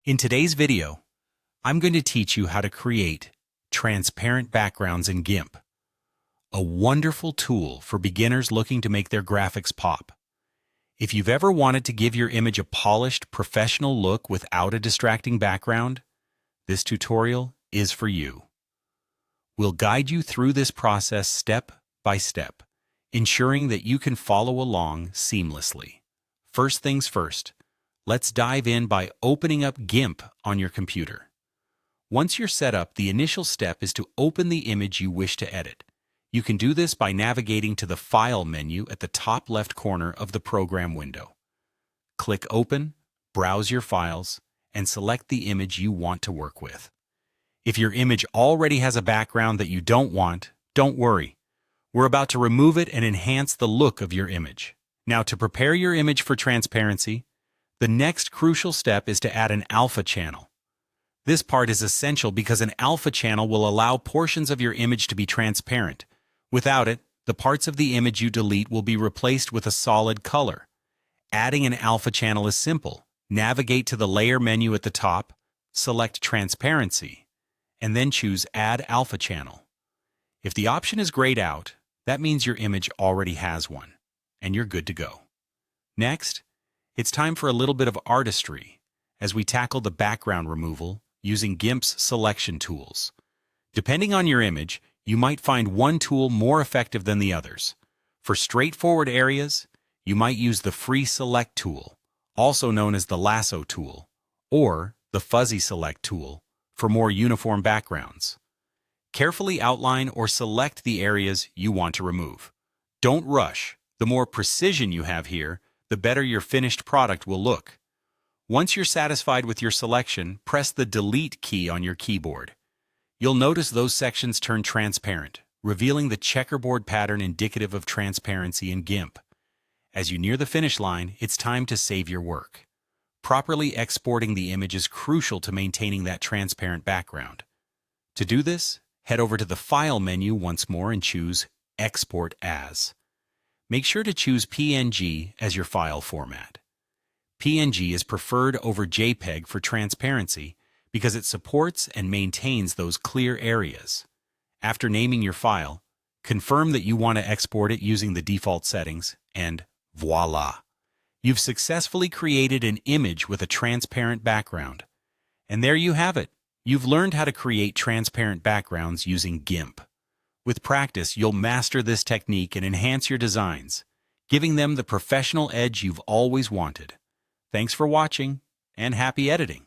In today's video, I'm going to teach you how to create transparent backgrounds in GIMP, a wonderful tool for beginners looking to make their graphics pop. If you've ever wanted to give your image a polished, professional look without a distracting background, this tutorial is for you. We'll guide you through this process step by step, ensuring that you can follow along seamlessly. First things first, let's dive in by opening up GIMP on your computer. Once you're set up, the initial step is to open the image you wish to edit. You can do this by navigating to the File menu at the top left corner of the program window. Click Open, browse your files, and select the image you want to work with. If your image already has a background that you don't want, don't worry. We're about to remove it and enhance the look of your image. Now, to prepare your image for transparency, the next crucial step is to add an alpha channel. This part is essential because an alpha channel will allow portions of your image to be transparent. Without it, the parts of the image you delete will be replaced with a solid color. Adding an alpha channel is simple. Navigate to the Layer menu at the top, select Transparency, and then choose Add Alpha Channel. If the option is grayed out, that means your image already has one, and you're good to go. Next, it's time for a little bit of artistry as we tackle the background removal using GIMP's selection tools. Depending on your image, you might find one tool more effective than the others. For straightforward areas, you might use the Free Select tool, also known as the Lasso tool, or the Fuzzy Select tool for more uniform backgrounds. Carefully outline or select the areas you want to remove. Don't rush. The more precision you have here, the better your finished product will look. Once you're satisfied with your selection, press the Delete key on your keyboard. You'll notice those sections turn transparent, revealing the checkerboard pattern indicative of transparency in GIMP. As you near the finish line, it's time to save your work. Properly exporting the image is crucial to maintaining that transparent background. To do this, head over to the File menu once more and choose Export As. Make sure to choose PNG as your file format. PNG is preferred over JPEG for transparency because it supports and maintains those clear areas. After naming your file, confirm that you want to export it using the default settings, and voila! You've successfully created an image with a transparent background. And there you have it. You've learned how to create transparent backgrounds using GIMP. With practice, you'll master this technique and enhance your designs, giving them the professional edge you've always wanted. Thanks for watching, and happy editing!